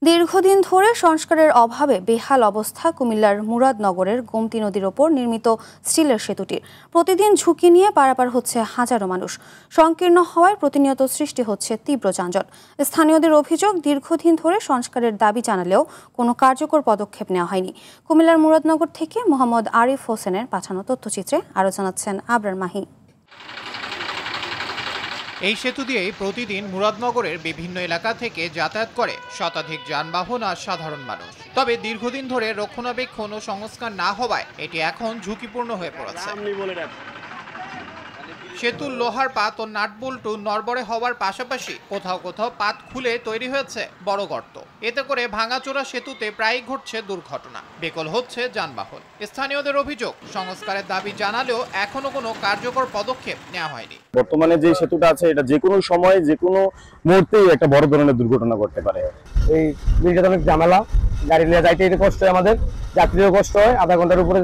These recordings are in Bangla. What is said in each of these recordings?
দীর্ঘদিন ধরে সংস্কারের অভাবে বেহাল অবস্থা কুমিল্লার মুরাদনগরের গোমতী নদীর ওপর নির্মিত স্টিলের সেতুটির। প্রতিদিন ঝুঁকি নিয়ে পারাপার হচ্ছে হাজারো মানুষ। সংকীর্ণ হওয়ায় প্রতিনিয়ত সৃষ্টি হচ্ছে তীব্র যানজট। স্থানীয়দের অভিযোগ, দীর্ঘদিন ধরে সংস্কারের দাবি জানালেও কোনো কার্যকর পদক্ষেপ নেওয়া হয়নি। কুমিল্লার মুরাদনগর থেকে মোহাম্মদ আরিফ হোসেনের পাঠানো তথ্যচিত্রে আরও জানাচ্ছেন আবরার মাহি। এই সেতু দিয়েই প্রতিদিন মুরাদনগরের বিভিন্ন এলাকা থেকে যাতায়াত করে শতাধিক যানবাহন আর সাধারণ মানুষ। তবে দীর্ঘদিন ধরে রক্ষণাবেক্ষণ ও সংস্কার না হওয়ায় এটি এখন ঝুঁকিপূর্ণ হয়ে পড়েছে। সেতুর লোহার পাত ও নাটবল্টু নড়বড়ে হওয়ার পাশাপাশি কোথাও কোথাও পাত খুলে তৈরি হয়েছে বড় গর্ত। এতে করে ভাঙাচোরা সেতুতে প্রায়ই ঘটছে দুর্ঘটনা, বিকল হচ্ছে যানবাহন। স্থানীয়দের অভিযোগ, সংস্কারের দাবি জানালেও এখনো কোনো কার্যকর পদক্ষেপ নেওয়া হয়নি। বর্তমানে যে সেতুটা আছে এটা যে কোনো সময় যে কোনো মুহূর্তেই একটা বড় ধরনের দুর্ঘটনা ঘটতে পারে। এই ব্রিজটা অনেক ঝামেলা, গাড়ি নিয়ে যাইতে কষ্ট হয়, আমাদের যাত্রীরও কষ্ট হয়। আধা ঘন্টার উপরে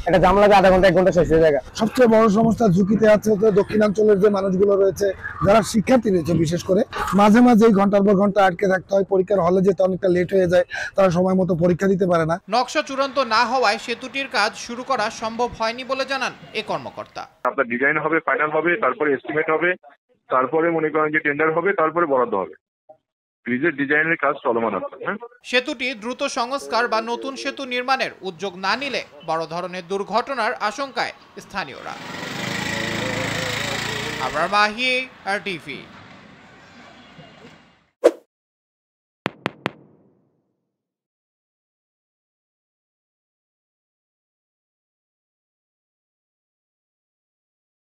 একটা জাম লাগে, আধা ঘন্টা 1 ঘন্টা শেষ হয়ে যায়। সবচেয়ে বড় সমস্যা ঝুঁকিতে আছে দক্ষিণাঞ্চলের যে মানুষগুলো রয়েছে, যারা শিক্ষার্থী রয়েছে, বিশেষ করে মাঝে মাঝে ঘন্টার পর ঘন্টা আটকে থাকতে হয়। পরীক্ষার হলে যেতে অনেকটা লেট হয়ে যায়, তারা সময় মতো পরীক্ষা দিতে পারে না। নকশা চূড়ান্ত না হওয়ায় সেতুটির কাজ শুরু করা সম্ভব হয়নি বলে জানান এ কর্মকর্তা। আপনার ডিজাইন হবে, ফাইনাল হবে, তারপরে এস্টিমেট হবে, তারপরে মনে করেন যে টেন্ডার হবে, তারপরে বরাদ্দ হবে। ব্রিজের ডিজাইনের কাজ চলমান আছে। সেতুটি দ্রুত সংস্কার বা নতুন সেতু নির্মাণের উদ্যোগ না নিলে বড় ধরনের দুর্ঘটনার আশঙ্কায় স্থানীয়রা। আবরার মাহি, RTV।